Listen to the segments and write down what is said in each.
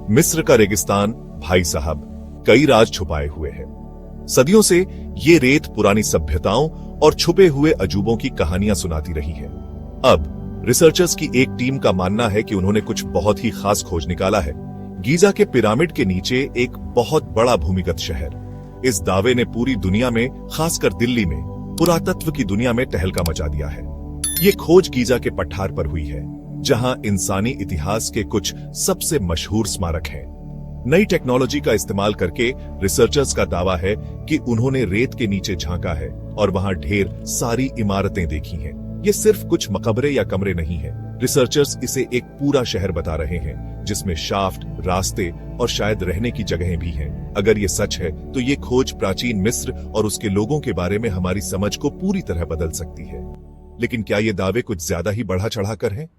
मिस्र का रेगिस्तान भाई साहब कई राज छुपाए हुए है। सदियों से ये रेत पुरानी सभ्यताओं और छुपे हुए अजूबों की कहानियां सुनाती रही है। अब रिसर्चर्स की एक टीम का मानना है कि उन्होंने कुछ बहुत ही खास खोज निकाला है। गीजा के पिरामिड के नीचे एक बहुत बड़ा भूमिगत शहर। इस दावे ने पूरी दुनिया में, खासकर दिल्ली में, पुरातत्व की दुनिया में तहलका मचा दिया है। ये खोज गीजा के पठार पर हुई है, जहां इंसानी इतिहास के कुछ सबसे मशहूर स्मारक हैं। नई टेक्नोलॉजी का इस्तेमाल करके रिसर्चर्स का दावा है कि उन्होंने रेत के नीचे झांका है और वहां ढेर सारी इमारतें देखी हैं। ये सिर्फ कुछ मकबरे या कमरे नहीं हैं। रिसर्चर्स इसे एक पूरा शहर बता रहे हैं, जिसमें शाफ्ट, रास्ते और शायद रहने की जगहें भी हैं। अगर ये सच है तो ये खोज प्राचीन मिस्र और उसके लोगों के बारे में हमारी समझ को पूरी तरह बदल सकती है। लेकिन क्या ये दावे कुछ ज्यादा ही बढ़ा चढ़ाकर हैं?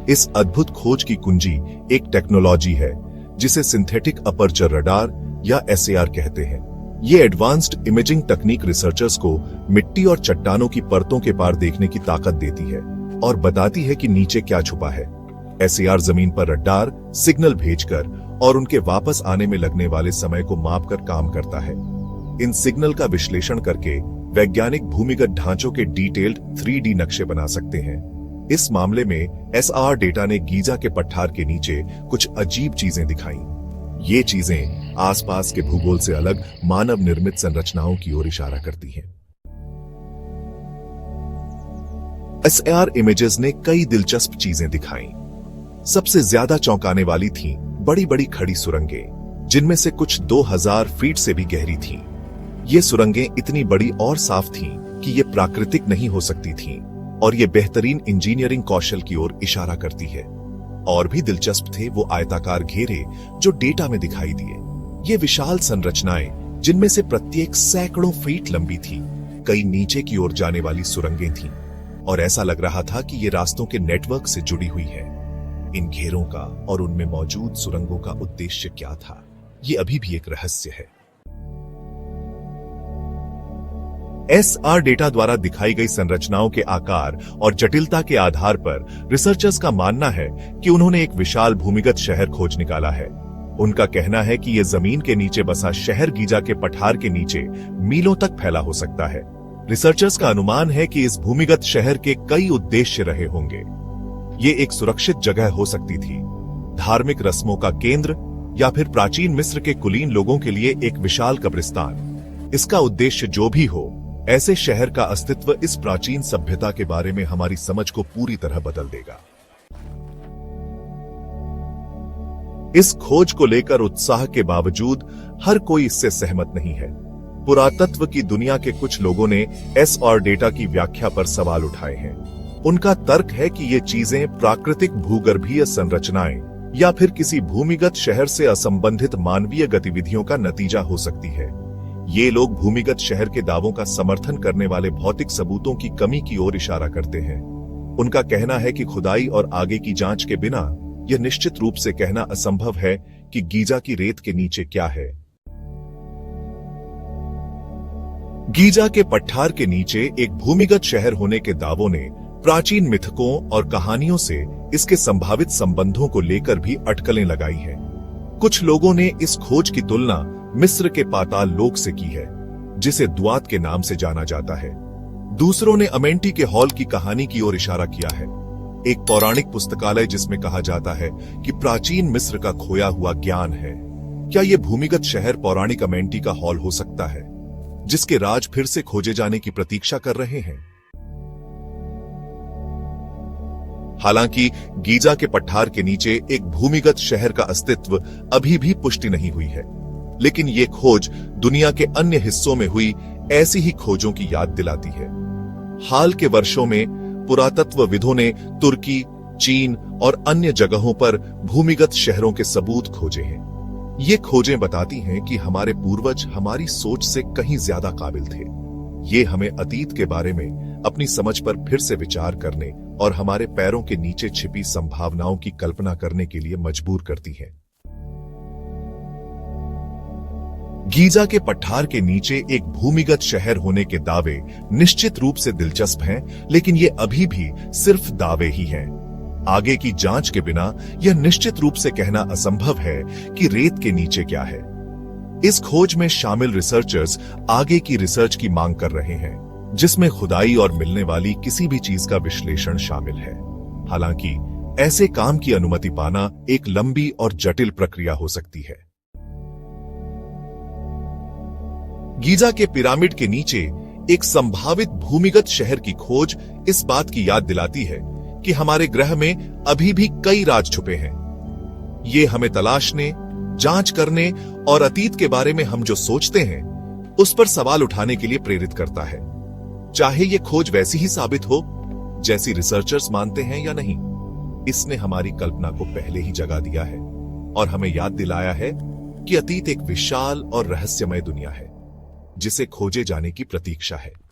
इस अद्भुत खोज की कुंजी एक टेक्नोलॉजी है जिसे सिंथेटिक अपर्चर रडार या SAR कहते हैं। ये एडवांस्ड इमेजिंग तकनीक रिसर्चर्स को मिट्टी और चट्टानों की परतों के पार देखने की ताकत देती है और बताती है कि नीचे क्या छुपा है। SAR जमीन पर रडार सिग्नल भेजकर और उनके वापस आने में लगने वाले समय को मापकर काम करता है। इन सिग्नल का विश्लेषण करके वैज्ञानिक भूमिगत ढांचों के डिटेल्ड 3D नक्शे बना सकते हैं। इस मामले में SAR डेटा ने गीजा के पठार के नीचे कुछ अजीब चीजें दिखाई। ये चीजें आसपास के भूगोल से अलग मानव निर्मित संरचनाओं की ओर इशारा करती हैं। SAR इमेजेस ने कई दिलचस्प चीजें दिखाई। सबसे ज्यादा चौंकाने वाली थीं बड़ी बड़ी खड़ी सुरंगें, जिनमें से कुछ 2000 फीट से भी गहरी थीं। ये सुरंगें इतनी बड़ी और साफ थीं कि ये प्राकृतिक नहीं हो सकती थीं और ये बेहतरीन इंजीनियरिंग कौशल की ओर इशारा करती है। और भी दिलचस्प थे वो आयताकार घेरे जो डेटा में दिखाई दिए। ये विशाल संरचनाएं, जिनमें से प्रत्येक सैकड़ों फीट लंबी थी, कई नीचे की ओर जाने वाली सुरंगें थीं और ऐसा लग रहा था कि ये रास्तों के नेटवर्क से जुड़ी हुई है। इन घेरों का और उनमें मौजूद सुरंगों का उद्देश्य क्या था, ये अभी भी एक रहस्य है। SAR डेटा द्वारा दिखाई गई संरचनाओं के आकार और जटिलता के आधार पर रिसर्चर्स का मानना है कि उन्होंने एक विशाल भूमिगत शहर खोज निकाला है। उनका कहना है कि यह जमीन के नीचे बसा शहर गीजा के पठार के नीचे मीलों तक फैला हो सकता है। रिसर्चर्स का अनुमान है कि इस भूमिगत शहर के कई उद्देश्य रहे होंगे। ये एक सुरक्षित जगह हो सकती थी, धार्मिक रस्मों का केंद्र, या फिर प्राचीन मिस्र के कुलीन लोगों के लिए एक विशाल कब्रिस्तान। इसका उद्देश्य जो भी हो, ऐसे शहर का अस्तित्व इस प्राचीन सभ्यता के बारे में हमारी समझ को पूरी तरह बदल देगा। इस खोज को लेकर उत्साह के बावजूद हर कोई इससे सहमत नहीं है। पुरातत्व की दुनिया के कुछ लोगों ने SAR डेटा की व्याख्या पर सवाल उठाए हैं। उनका तर्क है कि ये चीजें प्राकृतिक भूगर्भीय संरचनाएं या फिर किसी भूमिगत शहर से असंबंधित मानवीय गतिविधियों का नतीजा हो सकती है। ये लोग भूमिगत शहर के दावों का समर्थन करने वाले भौतिक सबूतों की कमी की ओर इशारा करते हैं। उनका कहना है कि खुदाई और आगे की जांच के बिना यह निश्चित रूप से कहना असंभव है कि गीजा की रेत के नीचे क्या है। गीजा के पठार के नीचे एक भूमिगत शहर होने के दावों ने प्राचीन मिथकों और कहानियों से इसके संभावित संबंधों को लेकर भी अटकलें लगाई हैं। कुछ लोगों ने इस खोज की तुलना मिस्र के पाताल लोक से की है, जिसे दुआत के नाम से जाना जाता है। दूसरों ने अमेंटी के हॉल की कहानी की ओर इशारा किया है, एक पौराणिक पुस्तकालय जिसमें कहा जाता है कि प्राचीन मिस्र का खोया हुआ ज्ञान है। क्या यह भूमिगत शहर पौराणिक अमेंटी का हॉल हो सकता है, जिसके राज फिर से खोजे जाने की प्रतीक्षा कर रहे हैं? हालांकि गीजा के पठार के नीचे एक भूमिगत शहर का अस्तित्व अभी भी पुष्टि नहीं हुई है, लेकिन ये खोज दुनिया के अन्य हिस्सों में हुई ऐसी ही खोजों की याद दिलाती है। हाल के वर्षों में पुरातत्वविदों ने तुर्की, चीन और अन्य जगहों पर भूमिगत शहरों के सबूत खोजे हैं। ये खोजें बताती हैं कि हमारे पूर्वज हमारी सोच से कहीं ज्यादा काबिल थे। ये हमें अतीत के बारे में अपनी समझ पर फिर से विचार करने और हमारे पैरों के नीचे छिपी संभावनाओं की कल्पना करने के लिए मजबूर करती हैं। गीजा के पठार के नीचे एक भूमिगत शहर होने के दावे निश्चित रूप से दिलचस्प हैं, लेकिन ये अभी भी सिर्फ दावे ही हैं। आगे की जांच के बिना यह निश्चित रूप से कहना असंभव है कि रेत के नीचे क्या है। इस खोज में शामिल रिसर्चर्स आगे की रिसर्च की मांग कर रहे हैं, जिसमें खुदाई और मिलने वाली किसी भी चीज का विश्लेषण शामिल है। हालांकि ऐसे काम की अनुमति पाना एक लंबी और जटिल प्रक्रिया हो सकती है। गीजा के पिरामिड के नीचे एक संभावित भूमिगत शहर की खोज इस बात की याद दिलाती है कि हमारे ग्रह में अभी भी कई राज छुपे हैं। ये हमें तलाशने, जांच करने और अतीत के बारे में हम जो सोचते हैं उस पर सवाल उठाने के लिए प्रेरित करता है, चाहे ये खोज वैसी ही साबित हो जैसी रिसर्चर्स मानते हैं या नहीं। इसने हमारी कल्पना को पहले ही जगा दिया है और हमें याद दिलाया है कि अतीत एक विशाल और रहस्यमय दुनिया है जिसे खोजे जाने की प्रतीक्षा है।